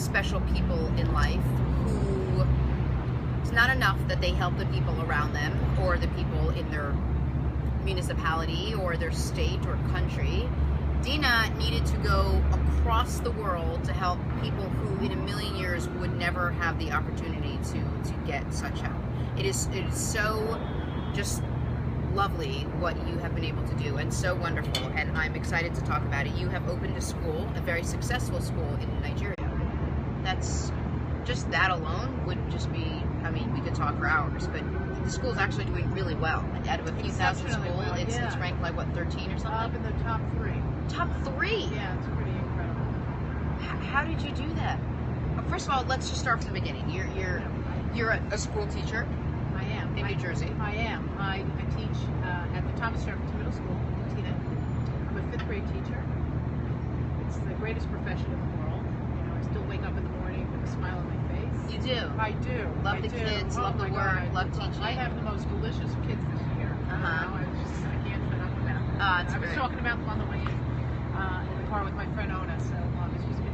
special people in life who it's not enough that they help the people around them or the people in their municipality or their state or country. Dina needed to go across the world to help people who in a million years would never have the opportunity to get such help. It is so just lovely what you have been able to do, and so wonderful, and I'm excited to talk about it. You have opened a school, a very successful school in Nigeria. That's just that alone would just be, I mean, we could talk for hours, but the school is actually doing really well. Out of a few thousand schools, well, it's ranked like, what, 13 or something? Up in the top 3. Top 3? Yeah, it's pretty incredible. How did you do that? First of all, let's just start from the beginning. You're a school teacher. I am. In New Jersey. I am. I teach at the Thomas Jefferson Middle School, Tina. I'm a 5th grade teacher. It's the greatest profession in the world. You know, I still wake up in the morning with a smile on my face. You do? I do. Love the kids, love the work, love teaching. I have the most delicious kids this year. I can't shut up about them. I was talking about them on the way in the car with my friend Ona, so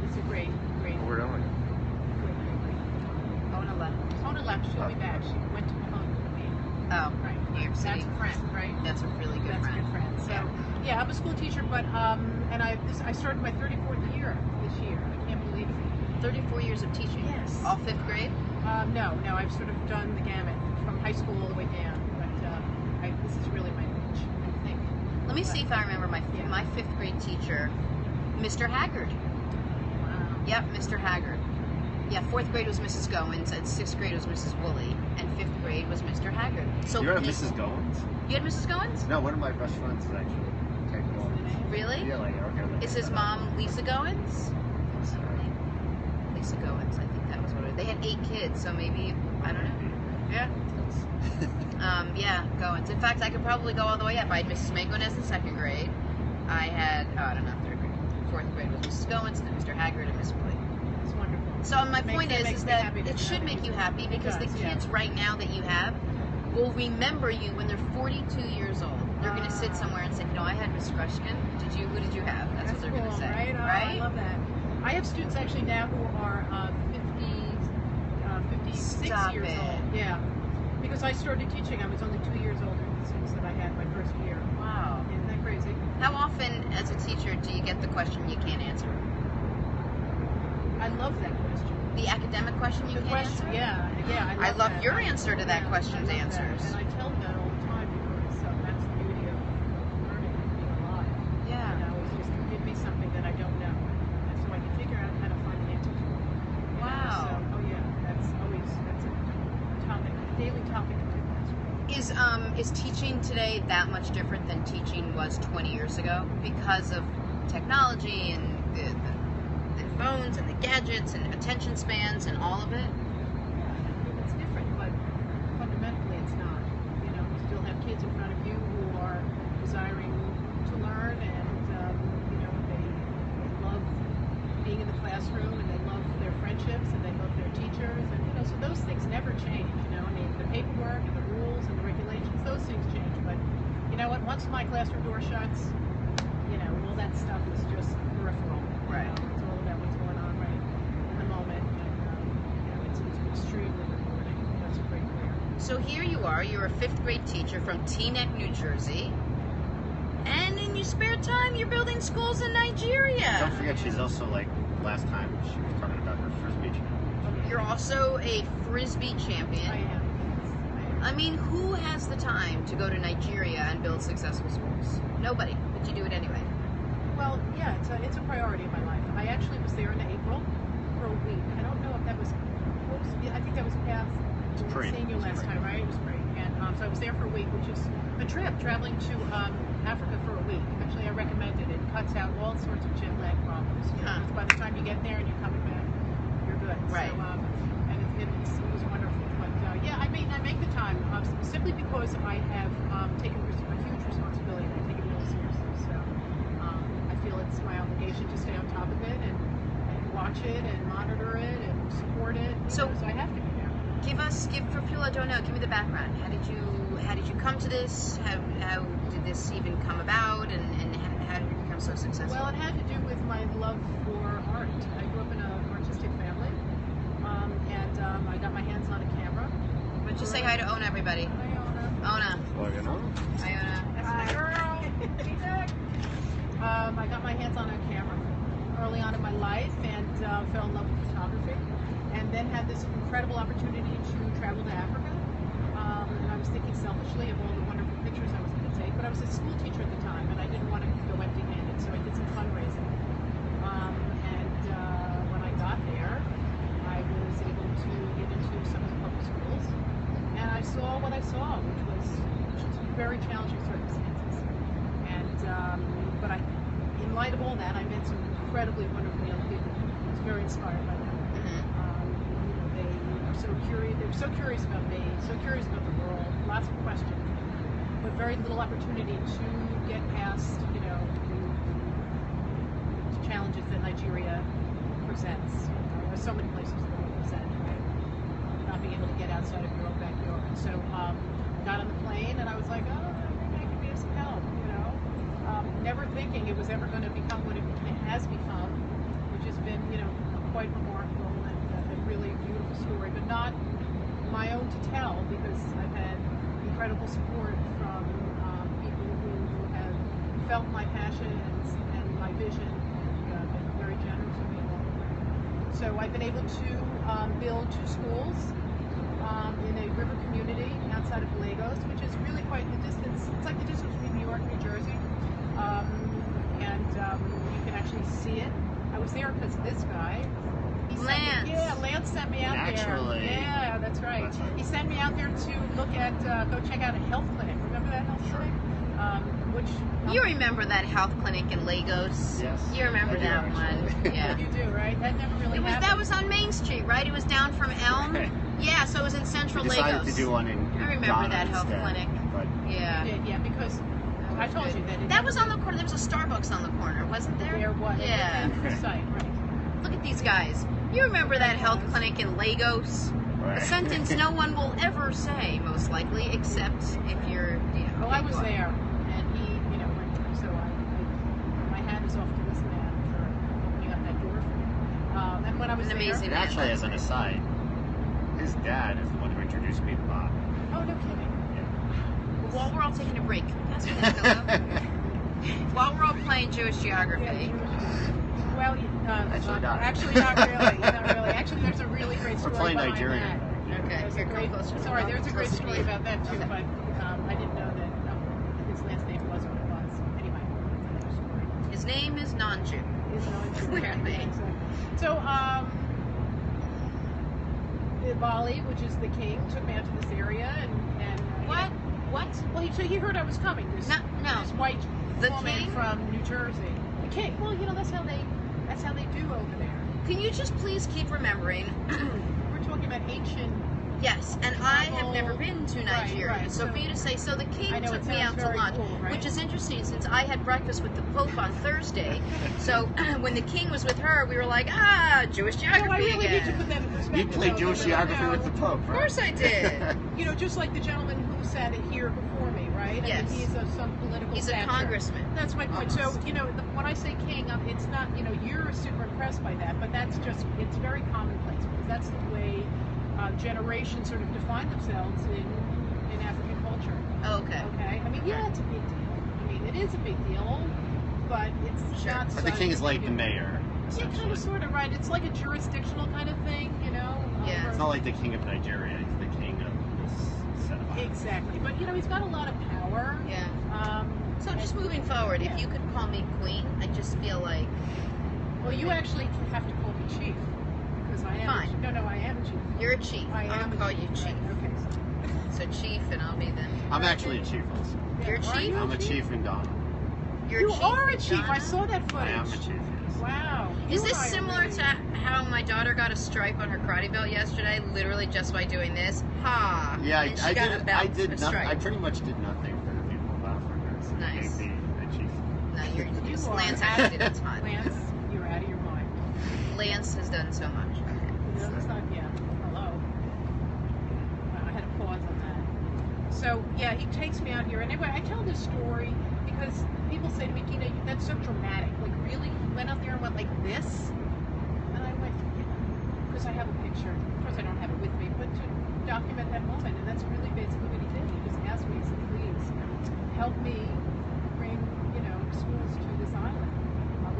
it's a great. Where am I? Ona left. She'll be back. She went to Mahone with me. Oh, right. New York City. That's a friend, right? That's a really good friend. That's a good friend. So, yeah, I'm a school teacher, but and I started my 34th year this year. I can't believe it. 34 years of teaching. Yes. All 5th grade? No, I've sort of done the gamut from high school all the way down. But this is really my niche, I think. Let me see if I remember my 5th grade teacher, Mr. Haggard. Wow. Yep, Mr. Haggard. Yeah, 4th grade was Mrs. Goins, and 6th grade was Mrs. Woolley, and 5th grade was Mr. Haggard. So you had Mrs. Goins? You had Mrs. Goins? No, one of my best friends is actually Ted Goins. Really? Yeah, Is his mom Lisa Goins? Sorry. Lisa Goins, I think that was what it was. They had 8 kids, so maybe, I don't know. Yeah. Yeah, Goins. In fact, I could probably go all the way up. I had Mrs. Mangonez in 2nd grade. I had, I don't know, 3rd grade. 4th grade was Mrs. Goins, and then Mr. Haggard and Miss Woolley. It's wonderful. So my point is that it should make you happy because the kids right now that you have will remember you when they're 42 years old. They're going to sit somewhere and say, you know, I had Miss Grushkin. Who did you have? That's what they're going to say. Right? I love that. I have students actually now who are 56 years old. Yeah. Because I started teaching, I was only 2 years older than the students that I had my first year. Wow. Isn't that crazy? How often as a teacher do you get the question you can't answer? I love that question. The academic question you can't answer? Yeah. I love your answer to that question's answers. And I tell them that all the time because that's the beauty of learning and being alive. Yeah. You know, it's just give me something that I don't know, and so I can figure out how to find the answer to it. Wow. So, that's a daily topic in the classroom. Is teaching today that much different than teaching was 20 years ago because of technology and the phones and the gadgets and attention spans and all of it? Yeah, it's different, but fundamentally it's not. You know, you still have kids in front of you who are desiring to learn, and you know, they love being in the classroom, and they love their friendships, and they love their teachers, and you know, so those things never change. You know, I mean, the paperwork and the rules and the regulations, those things change. But you know what? Once my classroom door shuts, you know, all that stuff is just peripheral. Right. It's all about what's going on right in the moment, and you know, it's extremely rewarding. That's a great career. So here you are, you're a 5th grade teacher from Teaneck, New Jersey, and in your spare time you're building schools in Nigeria. Don't forget, she's also, like, last time she was talking about her Frisbee championship. You're also a Frisbee champion. I am. I mean, who has the time to go to Nigeria and build successful schools? Nobody, but you do it anyway. Well, yeah, it's a priority in my life. I actually was there in April for a week. I don't know if that was, I think that was past seeing you last time, right? It was spring. And so I was there for a week, which is a trip, traveling to Africa for a week. Actually, I recommend it. It cuts out all sorts of jet lag problems. You know, by the time you get there and you're coming back, you're good. Right. So, and it was wonderful. But yeah, I make the time simply because I have taken a huge responsibility. I take it really seriously. So I feel it's my obligation to stay on top of it and watch it and monitor it and support it. So I have to be there. Give for people that don't know, give me the background. How did you come to this? How did this even come about, and how did you become so successful? Well, it had to do with my love for art. I grew up in an artistic family. say hi to Ona, everybody. Ona. Iona. That's my girl. I got my hands on a camera early on in my life and fell in love with photography, and then had this incredible opportunity to travel to Africa. And I was thinking selfishly of all the wonderful pictures I was going to take, but I was a school teacher at the time, and I didn't want to go empty-handed, so I did some fundraising. When I got there, I was able to get into some of the public schools, and I saw what I saw, which was very challenging circumstances. But in light of all that, I met some incredibly wonderful young people. I was very inspired by them. They are so curious. They're so curious about me, so curious about the world. Lots of questions, but very little opportunity to get past, the challenges that Nigeria presents. There's so many places the world present, right? Not being able to get outside of your own backyard. So got on the plane, and I was like, oh, maybe I could be of some help, never thinking it was ever going to become what it has become, which has been, quite remarkable and a really beautiful story, but not my own to tell, because I've had incredible support from people who have felt my passion and my vision, and been very generous with me along the way. So I've been able to build 2 schools in a river community outside of Lagos, which is really quite the distance. It's like the distance between New York and New Jersey. You can actually see it. I was there because this guy, Lance sent me out there. Yeah, that's right. He sent me out there to look at, go check out a health clinic. Remember that health clinic? You remember that health clinic in Lagos? Yes. You remember that one? Yeah. You do, right? That never really happened. That was on Main Street, right? It was down from Elm. Yeah, so it was in Central We decided Lagos. to do one in I remember Ghana that health instead, clinic. But Yeah. Yeah, because I told you that. That was on the corner. There was a Starbucks on the corner, wasn't there? There was. Yeah. Site, right. Look at these guys. You remember that health clinic in Lagos? Right. A sentence no one will ever say, most likely, except if you're, Well, I was there, and he, so my hat is off to this man for opening up that door for me. And when I was An amazing and man. actually, as an aside, his dad is the one who introduced me to Bob. Oh, no kidding. While we're all taking a break, while we're all playing Jewish geography. Well, Actually not. Actually, not really. Not really. Actually, there's a really great story We're playing behind Nigerian. that. Okay, There's a here, great, come closer. sorry, there's a great Closer to story you. about that too, Okay. but I didn't know that his last name was what it was. Anyway, another story. His name is non-Jew. Is no Clearly. So, Bali, which is the king, took me out to this area, and What? What? Well, he heard I was coming. This white The woman king? from New Jersey. The king. Well, that's how they do over there. Can you just please keep remembering? We're talking about ancient. Yes, and I have never been to Nigeria, right. so for you to say, so the king I know, took it me sounds out to very lunch, cool, right? which is interesting since I had breakfast with the Pope on Thursday. So when the king was with her, we were like, Jewish geography I really again. need to put that in perspective. You played though, Jewish because, geography with the Pope, right? Of course I did. Just like the gentleman who sat here before me, right? Yes. I mean, he's some political He's a stature. congressman. That's my point. So, when I say king, it's not, you're super impressed by that, but that's just, it's very commonplace because that's the way generations sort of define themselves in African culture. Okay. Okay? I mean, yeah, it's a big deal. I mean, it is a big deal, but it's Sure. not But the king is like the mayor, Yeah, essentially. kind of, sort of, right? It's like a jurisdictional kind of thing, Yeah. It's not like the king of Nigeria, it's the king of this set of islands. Exactly. But, he's got a lot of power. Yeah. So just moving forward, if you could call me queen, I just feel like... Well, you actually have to call me chief. Because I am. Fine. No, I am a chief. You're a chief. I I'm am going to a call you chief. Right, okay. So chief, and I'll be then... I'm actually a chief also. You're a Are chief? you I'm a chief in Ghana. You're You a chief are a in chief. I Ghana? saw that footage. I am a chief, yes. Wow. Is You this and I are similar really- to how my daughter got a stripe on her karate belt yesterday, literally just by doing this? Ha! Yeah, And she I got did. a belt, I did a not. stripe. I pretty much did nothing for the people of Africa. So Nice. they made me a chief. No, You you're are Lance out- actually did a ton. Lance, you're out of your mind. Lance has done so much. No, that's not, hello. I had a pause on that. So, yeah, he takes me out here. And anyway, I tell this story because people say to me, Gina, that's so dramatic. Like, really? You went out there and went like this? And I went, because I have a picture. Of course, I don't have it with me, but to document that moment. And that's really basically what he did. He just asked me, he said, please help me bring, schools to this island.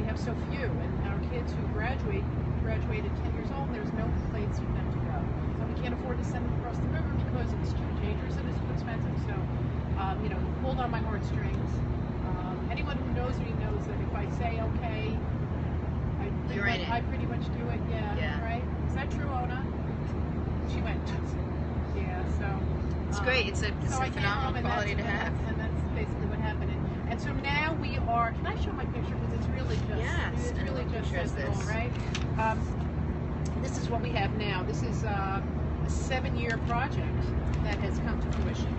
We have so few, and our kids who graduate at 10 years old, there's no place for them to go. So we can't afford to send them across the river because it's too dangerous and it's too expensive. So, pulled on my heartstrings. Anyone who knows me knows that if I say okay, I pretty much do it. Yeah. Right? Is that true, Ona? She went. Yeah. So it's great. It's a phenomenal quality to have. And that's basically what happened. And so now we are. Can I show my picture? Because it's really just. It's really just says it all, right? This is what we have now. This is a 7-year project that has come to fruition.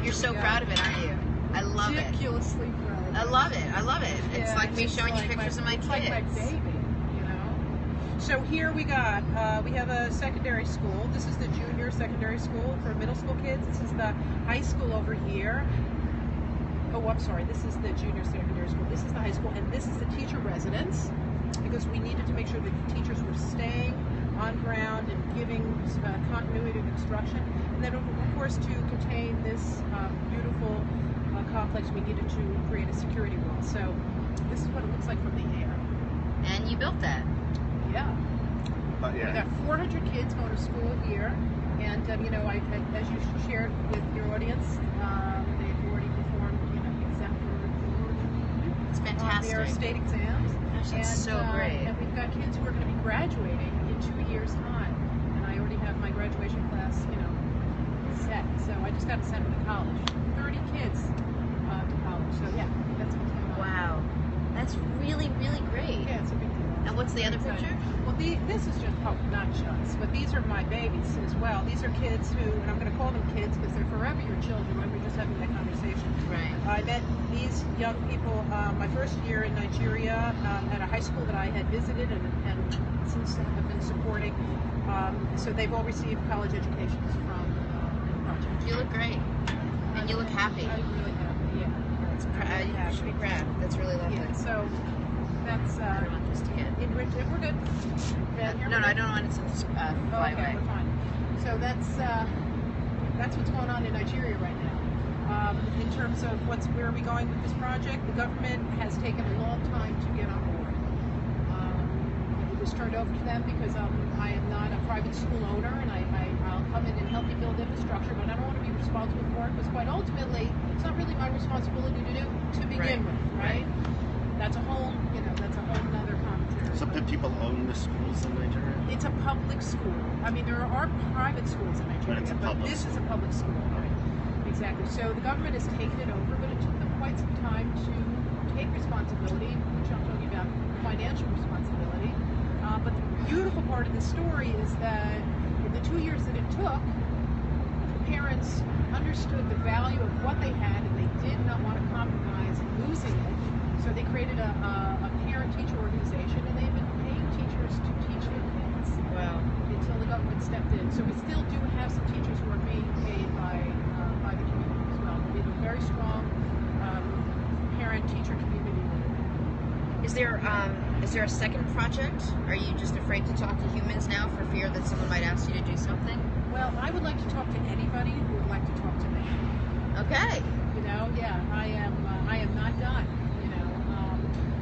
You're so proud of it, aren't you? I love it. Ridiculously proud. I love it. It's like me showing you pictures of my kids. It's like my baby, So here we have a secondary school. This is the junior secondary school for middle school kids. This is the high school over here. Oh, I'm sorry. This is the junior secondary school. This is the high school, and this is the teacher residence, because we needed to make sure that the teachers were staying on ground and giving continuity of instruction. And then, of course, to contain this beautiful complex, we needed to create a security wall. So this is what it looks like from the air. And you built that. Yeah. Yeah. We got 400 kids going to school here, and as you shared with your audience, they've already performed, exemplary. It's fantastic. Their state exams. That's so great. And we've got kids who are going to be graduating in 2 years' time, and I already have my graduation class, set. So I just got to send them to college. 30 kids to college. So yeah, that's what's going on. Wow, that's really, really great. Yeah, it's a big deal. And what's the other picture? Well, this is just, not just, but these are my babies as well. These are kids who, and I'm going to call them kids because they're forever your children. We're just having that conversation. Right. I met these young people my first year in Nigeria at a high school that I had visited and since have been supporting. So they've all received college educations from the project. You look great. And you look happy. I'm really happy, yeah. You should be proud. That's really lovely. Yeah, so that's I don't want this to get... we're good. No, I don't want it to fly away. We're fine. So that's what's going on in Nigeria right now. In terms of where are we going with this project, the government has taken a long time to get on board. It was turned over to them because I am not a private school owner, and I'll come in and help you build infrastructure, but I don't want to be responsible for it because quite ultimately, it's not really my responsibility to do to begin with, right? That's a whole, nother commentary. So do people own the schools in Nigeria? It's a public school. I mean, there are private schools in Nigeria, but this is a public school. Right? Exactly. So the government has taken it over, but it took them quite some time to take responsibility, which I'm talking about financial responsibility. But the beautiful part of the story is that in the 2 years that it took, the parents understood the value of what they had, and they did not want to compromise losing it. So they created a parent-teacher organization, and they've been paying teachers to teach their kids. Wow. Until the government stepped in. So we still do have some teachers who are being paid by the community as well. We have a very strong parent-teacher community. Is there a second project? Are you just afraid to talk to humans now for fear that someone might ask you to do something? Well, I would like to talk to anybody who would like to talk to me. Okay. I am not done.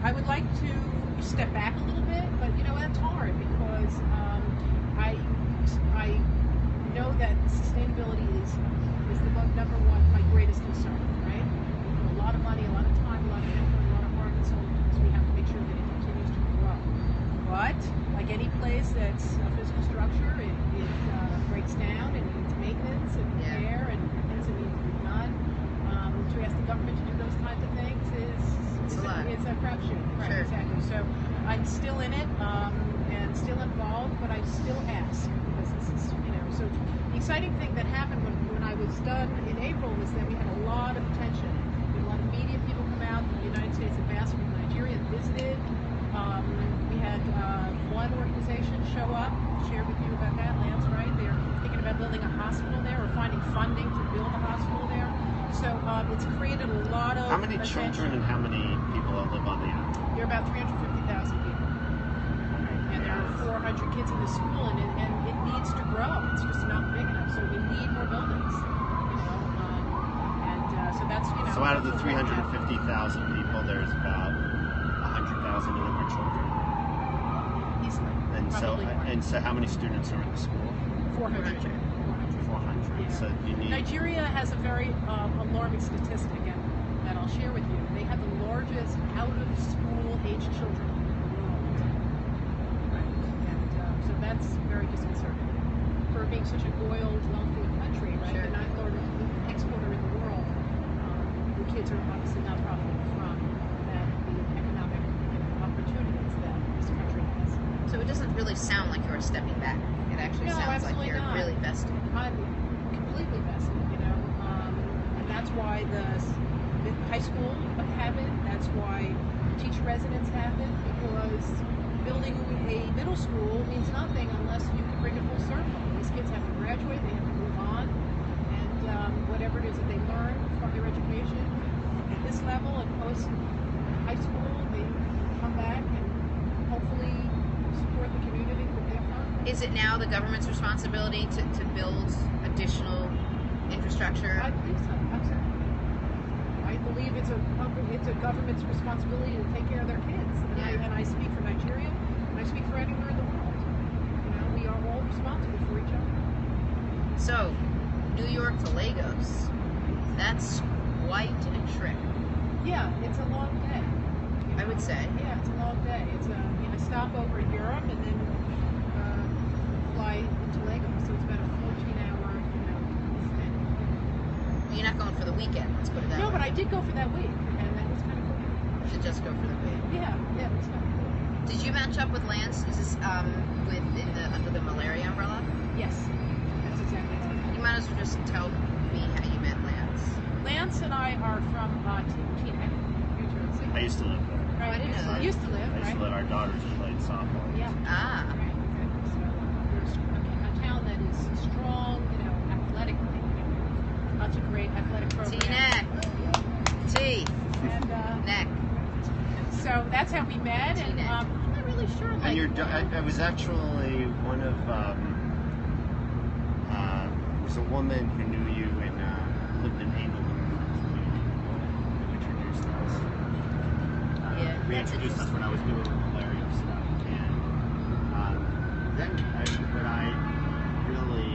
I would like to step back a little bit, but that's hard because I know that sustainability is the number one, my greatest concern, right? A lot of money, a lot of time, a lot of effort, a lot of heart and soul, because we have to make sure that it continues to grow. But like any place that's a physical structure, it breaks down and needs maintenance and repair and things that need to be done. To ask the government to do those kinds of things it's a crapshoot. Right, sure. Exactly. So I'm still in it and still involved, but I still ask because this is, so the exciting thing that happened when I was done in April was that we had a lot of attention. We had a lot of media people come out. The United States ambassador from Nigeria visited. We had one organization show up, share with you about that, Lance, right? They're thinking about building a hospital there or finding funding to build a hospital there. So it's created a lot of How many attention. children and how many people live on the island? There are about 350,000 people. And there are 400 kids in the school, and it needs to grow. It's just not big enough, so we need more buildings. So that's, So out of the 350,000 people, there's about 100,000 of them are children. Easily. And so how many students are in the school? 400. 400. Yeah. So you need. Nigeria has a very alarming statistic, and that I'll share with you. They have the largest out-of-school age children in the world. Right. And so that's very disconcerting. For being such an oiled, wealthy country, right? Sure. The ninth largest exporter in the world. The kids are obviously not profiting from the economic opportunities that this country has. So it doesn't really sound like you're stepping back. It actually No, sounds like absolutely you're not. really vested. I'm completely vested, and that's why the high school have it. That's why teacher residents have it, because building a middle school means nothing unless you can bring it full circle. These kids have to graduate, they have to move on, and whatever it is that they learn from their education at this level and post high school, they come back and hopefully support the community that they're from. Is it now the government's responsibility to build additional infrastructure? I believe so, absolutely. I believe it's a government's responsibility to take care of their kids. And I speak for Nigeria, and I speak for anywhere in the world. We are all responsible for each other. So, New York to Lagos, that's quite a trip. Yeah, it's a long day. I would say. Yeah, it's a long day. It's a stop over in Europe and then fly into Lagos. So it's about a 14-hour thing. You're not going for the weekend, let's put it that way. No, but I did go for that week, and that was kind of cool. You should just go for the week. Yeah, it was kind of cool. Did you match up with Lance? Is this under the malaria umbrella? Yes, that's exactly right. You might as well just tell me how you met Lance. Lance and I are from Teaneck, New Jersey. I used to live there. Right, I didn't know that. Used to live, I used right? to live. Our daughters played softball. Yeah. Ah. Right, exactly. So there's a town that is strong, athletically. Lots of great athletic programs. T-neck. T. And Neck. so that's how we met, and T-neck. I'm not really sure. And I was actually one of there was a woman who knew you and lived in England who introduced us. Yeah, We that's introduced us when I was doing the malaria stuff, and but I really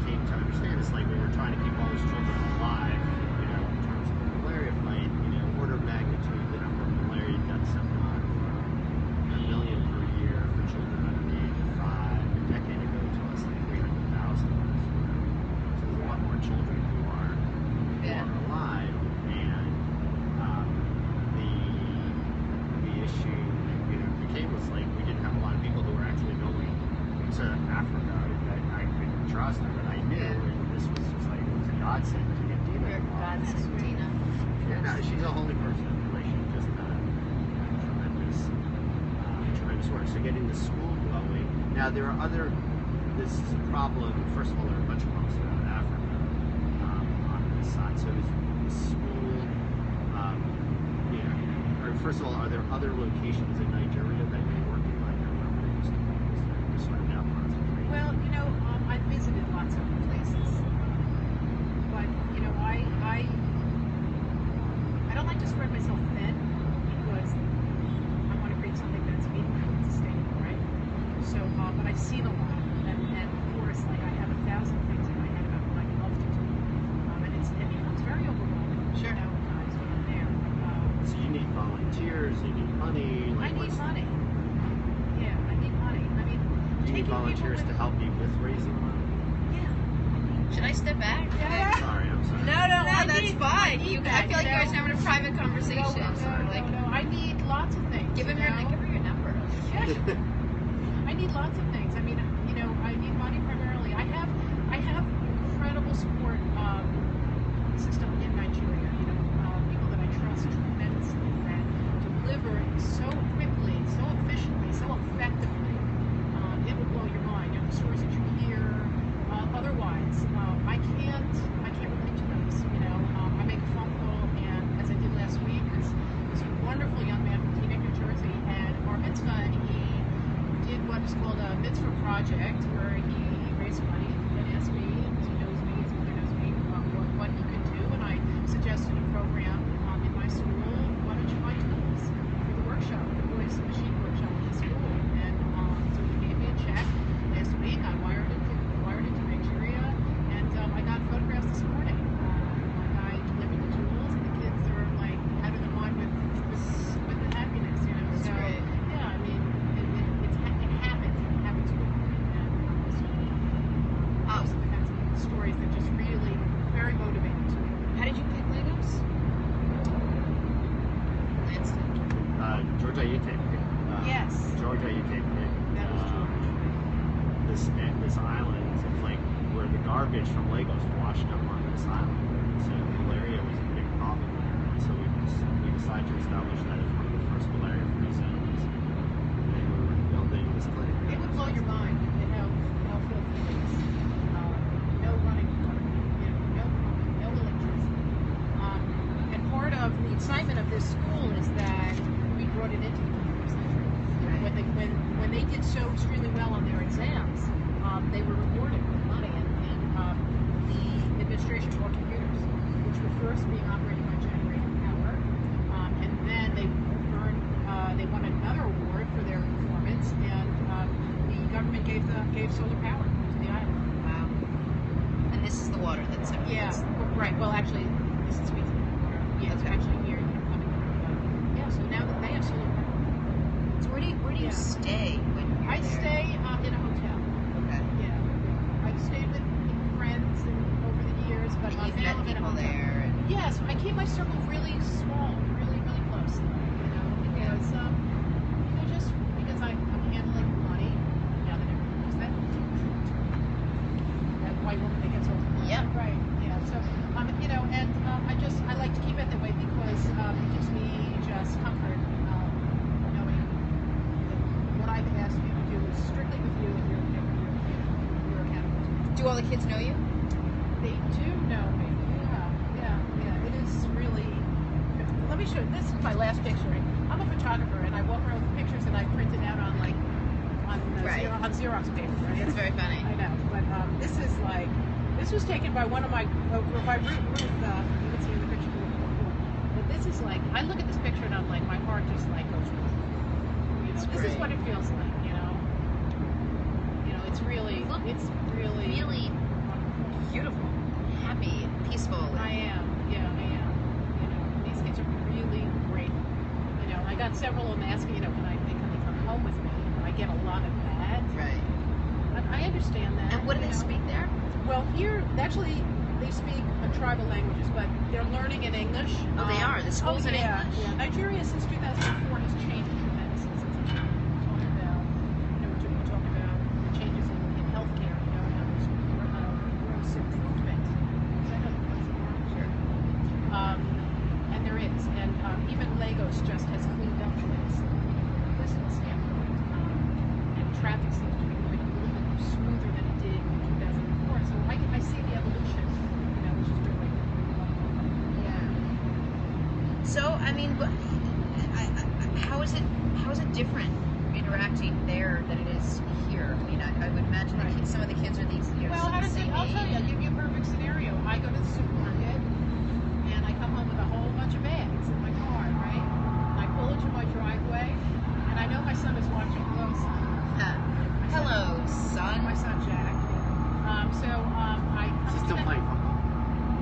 came to understand it's like we were trying to keep all those children alive, in terms of the malaria fight, order of magnitude, the number of malaria deaths have gone from 1 million per year for children under the age of 5 a decade ago to less than 300,000. So there's a lot more children who are alive, and the issue became was like we didn't have a lot of people who were actually going to Africa that I could trust or that I knew, and this was just like it was a godsend to get Dina involved. Godsend, Dina. Yeah, no, she's a holy person. She just tremendous work. So getting the school going. Now there are this is a problem. First of all, there are a bunch of problems around Africa on this side. So is the school, or first of all, are there other locations in Nigeria that you're working like or where you just sort of now concentrating? Well, I've visited lots of places, but I don't like to spread myself thin because I want to create something that's meaningful and sustainable, right? So, but I've seen a lot, and of course, like I have 1,000 things in my head about what I'd love to do, and it becomes very overwhelming. Sure. At times when I'm there. So you need volunteers, you need money. I need money. Yeah, I need money. I mean, Do you need volunteers to help you with raising money? Yeah. Should I step back? I'm sorry. No, that's fine. I feel like you guys are having a private conversation. No, I need lots of things. Give her your number. I need lots of things. I mean, I need money primarily. I have incredible support system in Nigeria. People that I trust tremendously that deliver so quickly, so efficiently, so effectively. It will blow your mind. The stories that you hear. Otherwise, I can't relate to those. I make a phone call, and as I did last week, this wonderful young man from Teaneck, New Jersey, had a bar mitzvah, and he called a Mitzvah Project, where he raised money and asked me, and he knows me, his mother knows me, what he could do, and I suggested a program in my school. Why don't you buy tools for the workshop, the boys' machine workshop in the school? And so he gave me a check last week. I wired it to Nigeria, and I got photographs this morning. My guy delivered the tools, and the kids are like out of their mind with the happiness, you know. That's so great. yeah, I mean, it happens quickly, and those are the kinds of stories that just really very motivating to me. How did you pick Legos? Lanston. Georgia Ayute. Yes. Georgia Ayute picked That was George. this island. It's like where the garbage from Lagos washed up onto this island. So malaria was a big problem there. And so we decided to establish that as one of the first malaria-free zones. And they were building this clinic. It would blow your mind at how filthy it is. No running water, no electricity. And part of the excitement of this school is that we brought it into the 21st century. Right. When they did so extremely well on their exams, they were rewarded with money, and the administration bought computers, which were first being operated by generator power, and then they won another award for their performance, and the government gave solar power to the island. Wow. And this is the water that's in Yeah, right. Well, actually, this is Sweetie. Yeah, it's Okay. actually here. Coming. Yeah. So now that they have solar power, So where do you Yeah. stay when you're I there? stay in a hotel. Okay. Yeah, I've stayed with friends and over the years, but And you've met now I'm in a people hotel. there. And Yes, I keep my circle really small, really close. Because just because I'm handling money now that everyone knows that. That white woman that gets old. Yep. Right. Yeah. So and I like to keep it that way because it gives me just comfort knowing that what I've asked you to do is strictly with you and you're accountable to. do all the kids know you? They do know me. Yeah. It is really. Let me show you. This is my last picture. I'm a photographer, and I walk around with pictures that I printed out on Right. on Xerox paper. Right? It's very funny. I know, but this was taken by one of my by Ruth. You can see the picture. But this is like I look at this picture and I'm like my heart just like goes. It's This is great. what it feels like. It's really Really beautiful, happy, peaceful. I am. These kids are really great. I got several of them asking, can they come home with me? I get a lot of that. Right. I understand that. And what do they speak there? Well, here, actually, they speak tribal languages, but they're learning in English. Oh, they are. The school's in yeah, English. Yeah. Nigeria, since 2004, has changed tremendously. We're talking about the changes in healthcare, how there's gross improvement. I know that's Sure. and there is. And even Lagos just has cleaned up tremendously from a business standpoint. And traffic seems to be moving a little bit smoother than it did in 2004. So I see the evolution, which is really wonderful. Yeah. So I mean, how is it different interacting there than it is here? I mean, I would imagine that some of the kids are these. Well, how does it? I'll tell you. I'll give you a perfect scenario. I go to the supermarket and I come home with a whole bunch of bags in my car, right? I pull into my driveway, and I know my son is watching closely. Hello, son. My son Jack. I come She's into still the- playing football.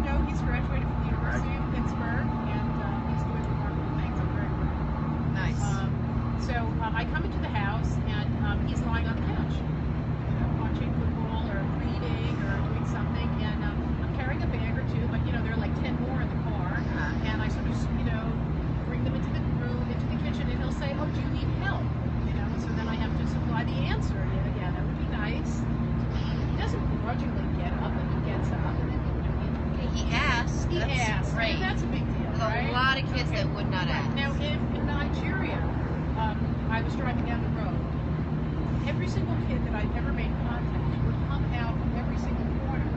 No, he's graduated from the University of Pittsburgh, and he's doing remarkable things. I'm very proud. Nice. I come into the house, and he's lying on the couch, watching football or reading or doing something, and I'm carrying a bag or two, but there are like 10 more in the car, and I sort of, bring them into the room, into the kitchen, and he'll say, "Oh, do you need help?" So then I have to supply the answer. And again, that would be nice. He doesn't begrudgingly get up, and he gets up, and then He asked. he That's asks. Great. That's a big deal, There's right? a lot of kids that would not Right. ask. Now, in Nigeria, I was driving down the road. Every single kid that I've ever made contact with would come out from every single corner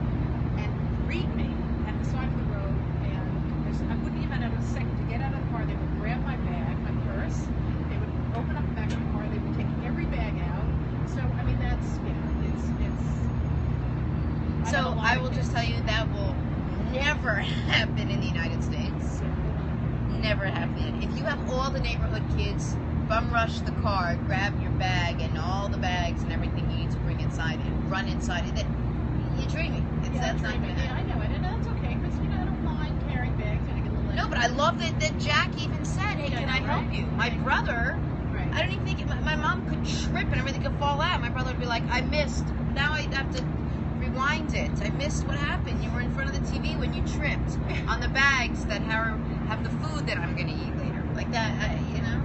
and greet me at the side of the road. And I wouldn't even have a second to get out of the car. They would grab my bag, my purse. They would open up the back of the car. They would take every bag out. So, I mean, it's. So I will just tell you that will never happen in the United States. Never happen. If you have all the neighborhood kids bum rush the car, grab your bag and all the bags and everything you need to bring inside and run inside it, you're dreaming. That's not gonna happen. Yeah, I know it, and that's okay because I don't mind carrying bags and I get a little. No, but I love that Jack even said, "Hey, can I help you?" My brother, Right. I don't even think my mom could trip and everything could fall out. My brother would be like, "I missed. Now I have to rewind it. I missed what happened. You were in front of the TV when you tripped on the bags that have the food that I'm gonna eat later." Like that, Yeah,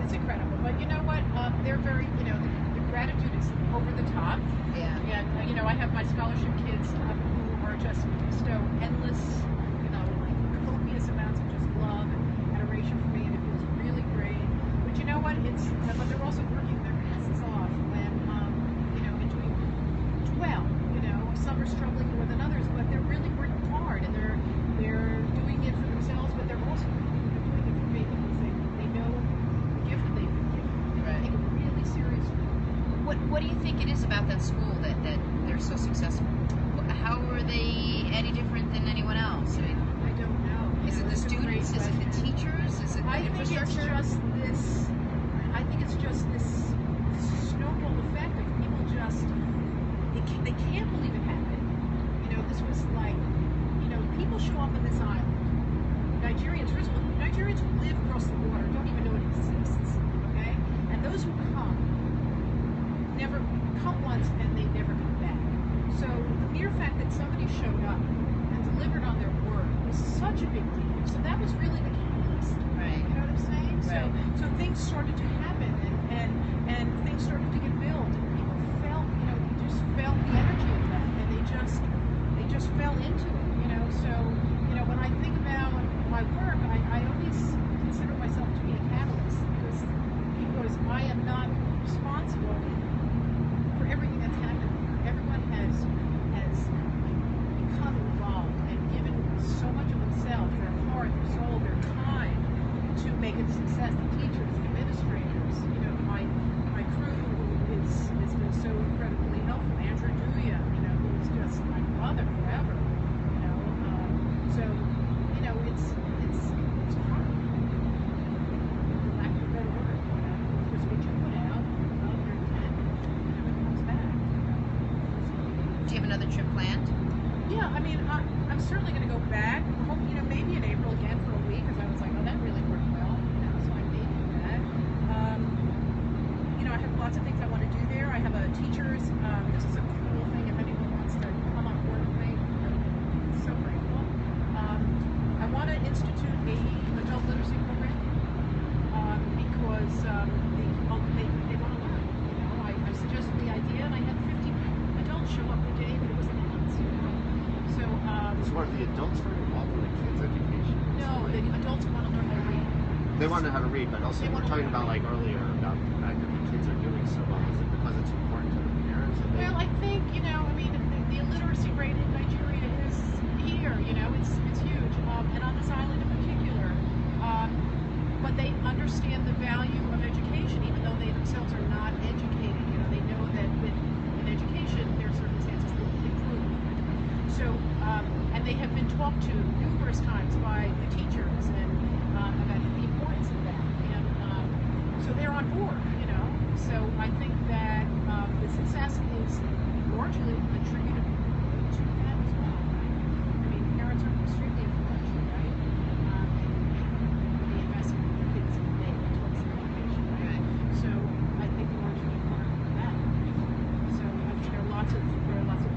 it's incredible. But you know what? They're very, the gratitude is over the top. Yeah. And, I have my scholarship kids who are just bestow endless, like copious amounts of just love and adoration for me, and it feels really great. But you know what? But they're also working their asses off when, in doing well. Some are struggling more than others, but they're really working hard, and they're doing it for themselves, but they're also doing it for me because they know the gift that they've been given. Right. They take it really seriously. What do you think it is about that school that they're so successful? How are they any different than anyone else? I mean, I don't know. is it the It's a great students? Is it the question. teachers? Is it the I think it's infrastructure? just this snowball effect of people just they can't believe it happened. This was like people show up on this island. Nigerians, first of all, Nigerians who live across the water don't even know it exists. Okay, and those who come never come once and they never come back. So the mere fact that somebody showed up and delivered on their word was such a big deal. So that was really the catalyst. Right. You know what I'm saying? Right. So things started to happen and things started to get built and people felt, just felt the energy of that and they just fell into it, So, when I think about my work, I always consider myself to be a catalyst because I am not responsible for everything that's happened here. Everyone has become involved and given so much of themselves, their heart, their soul, their time to make it a success. The teachers, the administrators, my crew who has been so incredibly helpful. Andrew Duya, who is just my brother forever. So it's hard. For lack of a better word, because what you put out, another 10, it comes back. Do you have another trip planned? Yeah, I mean, I'm certainly going to go back. Hope, maybe in April again for a week, because I was like, oh, that really worked well. So I may do that. I have lots of things I want to do there. I have a teachers. This is a cool thing. If anyone wants to come on board with me, I'm so grateful. I want to institute a adult literacy program because they want to learn. I suggested the idea, and I had 50 adults show up the day that it was announced. So. So what, the adults are involved in the kids' education? No, the adults want to learn how to read. They want to know how to read, but also we're talking about earlier about the fact that the kids are doing so well. Is it because it's important to the parents? Well, I think the illiteracy rate in Nigeria is here. It's huge, and on this island in particular. But they understand the value of education, even though they themselves are not educated. They know that with education, their circumstances will improve. So, and they have been talked to numerous times by the teachers and about the importance of that. And so they're on board. So I think that the success is largely attributed to that as well. I mean, parents are extremely influential, right? The investment that kids make towards their education, right? So I think largely part of that. So I think there are lots of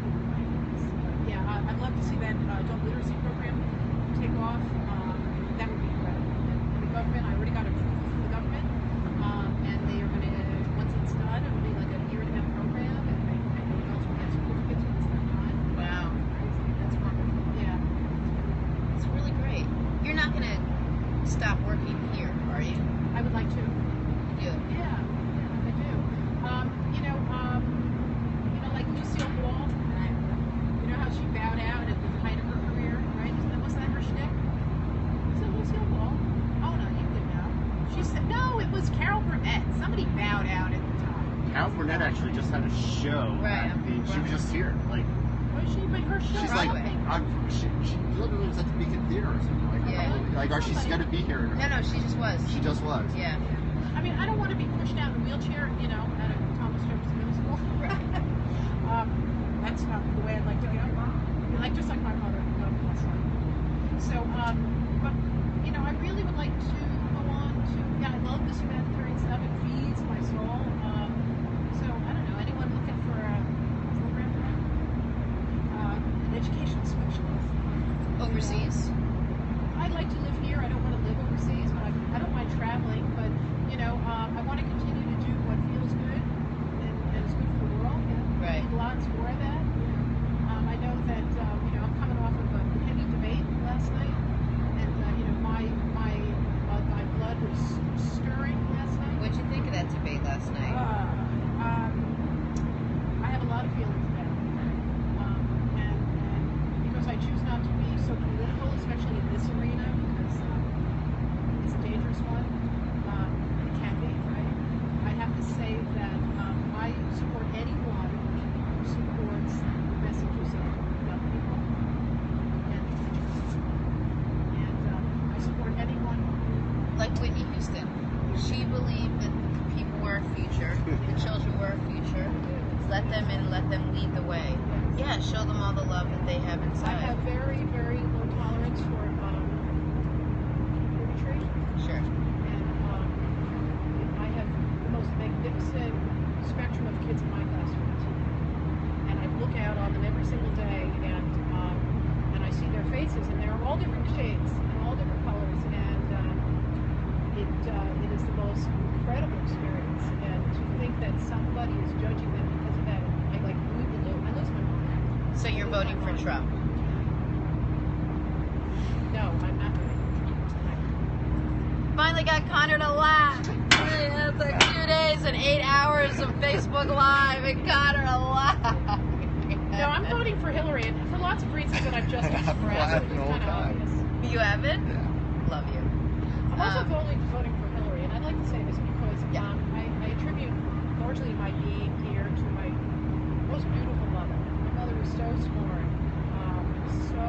cool ideas. Yeah, I'd love to see that adult literacy program take off. That would be incredible. And the government, I already got approval from the government, and they are going to, once it's done, it'll be like a year-and-a-half program, and the adults will get certificates when it's done. Wow. Crazy. That's wonderful. Yeah. It's really great. You're not going to stop working here, are you? I would like to. You do. Yeah, I do. Like Lucille Ball. You know how she bowed out at the height of her career, right? Wasn't that her shtick? Was it Lucille Ball? Oh no, you would know. She said no. It was Carol Burnett. Somebody bowed out at the time. Al Burnett actually just had a show. Right. She was just here. Like, Was she? But her show. she's Right. like, she literally was at the Beacon Theater or something. Like, Yeah. like, or she's gonna be here. No, she just was. She just was. Yeah. I mean, I don't want to be pushed out in a wheelchair, you know, at a Thomas Jefferson Middle School. That's not the way I'd like to go. Like just like my mother, God bless her. So, but you know, I really would like to go on to. Yeah, I love this humanitarian stuff. It feeds my soul. So I don't know. Anyone looking for a program for that? An education specialist. Overseas. I'd like to live here. I don't want to live overseas, but I don't mind traveling. But you know, I want to continue to do what feels good and is good for the world. And Right. need lots more of that. I know that you know I'm coming off of a heavy debate last night, and you know my blood was stirring last night. What'd you think of that debate last night? I have a lot of feelings about it, and because I choose not to be so political, especially in this arena, because it's a dangerous one. It can be, right? I have to say that I support anyone who supports the messages of young people and I support anyone who Like Whitney Houston. She believed that the people were our future, the children were our future. Let them in, let them lead the way. Yeah, show them all the love that they have I inside. have very, very low tolerance for bigotry, Sure. and I have the most magnificent spectrum of kids in my classroom, and I look out on them every single day, and I see their faces, and they're of all different shades and all different colors, and it is the most incredible experience, and to think that somebody is judging them because of that, I like lose my mind. So you're voting for Trump. No, I'm not voting for Trump. Finally got Connor to laugh. It's like 2 days and 8 hours of Facebook Live and Connor to laugh. No, I'm voting for Hillary, and for lots of reasons that I've just I've expressed, laughed which the is whole kind of time. obvious. You haven't? Yeah. Love you. I'm also Um, voting for Hillary, and I'd like to say this because Yeah. I attribute largely my being here to my most beautiful mother. My mother was so smart, so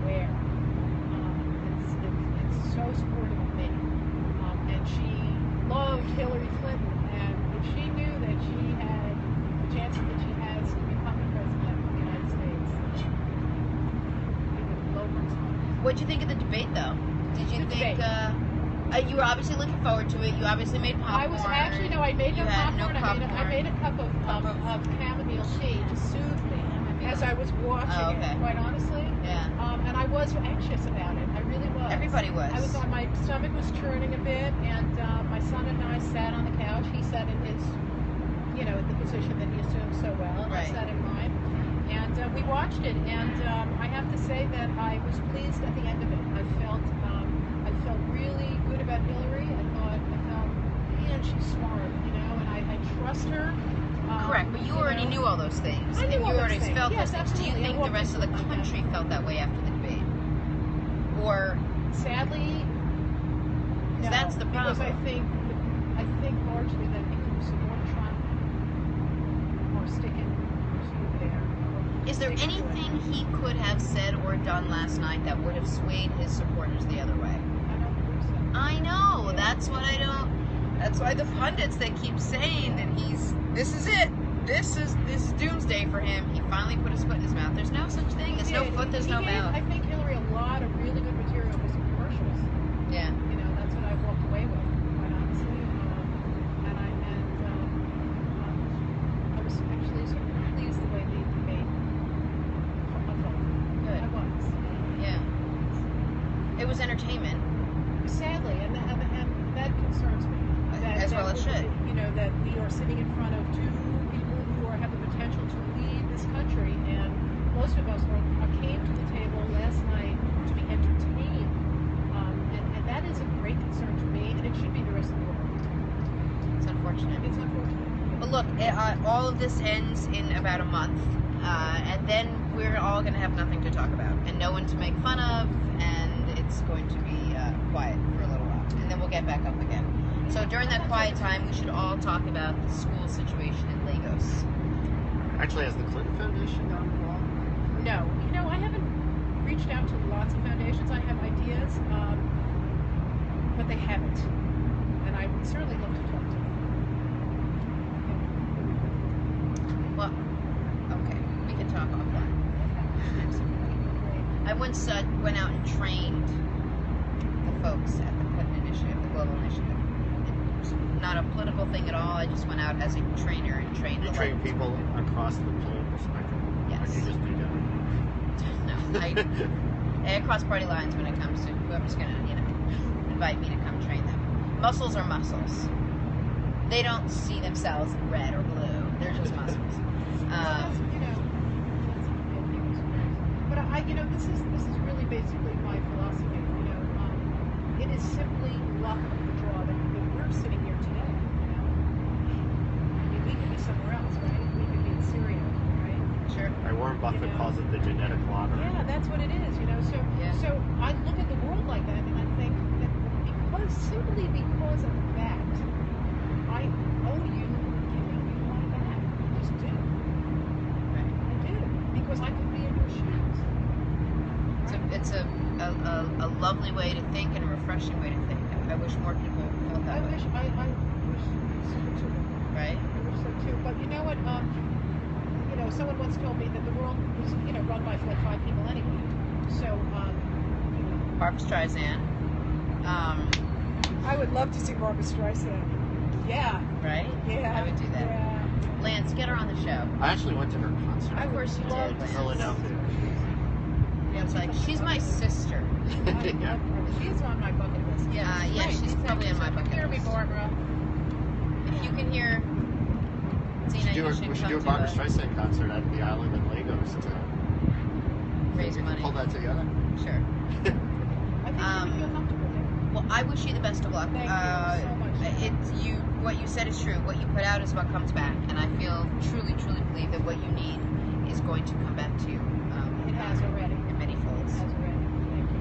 aware, and so supportive of me, and she loved Hillary Clinton, and if she knew that she had the chances that she has to become the president of the United States, it would blow her mind. What'd you think of the debate, though? Did you The think? debate. You were obviously looking forward to it. You obviously made popcorn. I was actually I made no You had popcorn. no I made a cup of chamomile tea to soothe me as I was watching Oh, okay. it. Quite honestly, Yeah. and I was anxious about it. I really was. Everybody was. I was on my stomach was churning a bit, and my son and I sat on the couch. He sat in his, you know, the position that he assumed so well, and Right. I sat in mine. And we watched it, and I have to say that I was pleased at the end of it. I felt really good about Hillary. I felt, man, she's smart, you know, and I trust her. Correct, but you already knew all those things. I knew and all you those already things. felt Yes, those things. Do you absolutely. I think the walked rest of the into it like that. country felt that way after the debate? Or, Sadly, no, that's the problem. Because I think largely that people who support Trump are sticking to there. is there Sticking to it. anything he could have said or done last night that would have swayed his supporters the other way? I don't think so. I know. That's what I don't. That's why the pundits that keep saying that this is it. This is doomsday for him. He finally put his foot in his mouth. There's no such thing. There's no Yeah, foot. There's he no gave, mouth. I think Hillary a lot of really good material for some commercials. Yeah. You know, that's what I walked away with, quite honestly. I was actually sort of pleased the way the debate unfolded. Good. I was. Yeah. It was entertainment. Sadly, and that concerns me. As well it should. You know, that we are sitting in front of two people who have the potential to lead this country, and most of us came to the table last night to be entertained, and that is a great concern to me, and it should be the rest of the world. It's unfortunate. It's unfortunate. But look, all of this ends in about a month, and then we're all going to have nothing to talk about, and no one to make fun of, and it's going to be quiet for a little while, and then we'll get back up again. So during that quiet time, we should all talk about the school situation in Lagos. Actually, has the Clinton Foundation got involved? No, I haven't reached out to lots of foundations. I have ideas, but they haven't, and I would certainly love to talk to them. Well, okay, we can talk offline. I once went out and trained the folks at the Clinton Initiative, the Global Initiative. It was not a political thing at all. I just went out as a trainer and trained. You train people across the political spectrum? Yes. Or do you just do that? No, I cross party lines when it comes to whoever's going to, invite me to come train them. Muscles are muscles. They don't see themselves in red or blue. They're just muscles. But this is really basically my philosophy. It is simply luck of the draw that we're sitting here today. I mean, we could be somewhere else, right? We could be in Syria, right? Sure. Warren Buffett calls it the genetic lottery. Yeah, that's what it is. So I look at the world like that, and I think that simply because of that, I owe you giving you my back. I just do. Right. I do, because I could be in your shoes. It's a lovely way to think and a refreshing way to think. I wish more people felt that I way. wish so too. Right? I wish so too. But you know what? Someone once told me that the world was, run by like 5 people anyway. So, Barbra Streisand. I would love to see Barbra Streisand. Yeah. Right? Yeah. I would do that. Yeah. Lance, get her on the show. I actually went to her concert. Of course you did. in Philadelphia. It's like, she's my sister. Yeah. She's on my bucket list. Yeah, she's probably on my bucket Hear me, list. Barbara. If you can hear Tina, you should We should come do a to Barbra Streisand concert at the island in Lagos to raise money. pull that together. Sure. I think you would feel comfortable there. Well, I wish you the best of luck. Thank you so much. What you said is true. What you put out is what comes back, and I feel truly, truly believe that what you need is going to come back to you. It has already. In many folds. It has already. Thank you.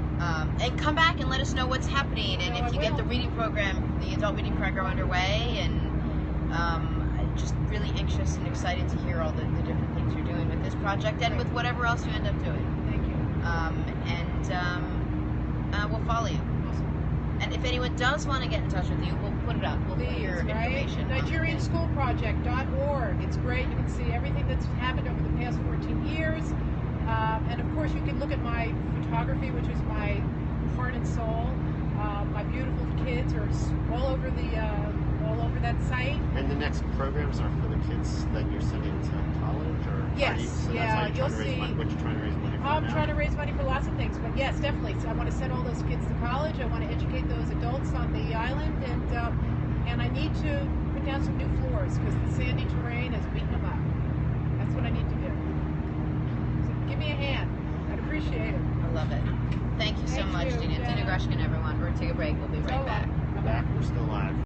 And come back and let us know what's happening, and if you get the reading program, the adult reading program underway, and I'm just really anxious and excited to hear all the different things you're doing with this project and with whatever else you end up doing. Thank you. We'll follow you. Awesome. And if anyone does want to get in touch with you, we'll put it up. We'll put your information. NigerianSchoolProject.org. It's great. You can see everything that's happened over the past 14 years. And of course, you can look at my photography, which is my heart and soul. My beautiful kids are all over that site. And the next programs are for the kids that you're sending to college, or Yes, you'll see. What you're trying to raise money for? I'm trying to raise money for lots of things, but yes, definitely. So I want to send all those kids to college. I want to educate those adults on the island, and I need to put down some new floors because the sandy terrain has beaten them up. That's what I need to do. So give me a hand. I'd appreciate it. I love it. Thank you so Thank much, you, Tina. Jenna. Tina Grushkin, everyone. We're going to take a break. We'll be right back. We're still live.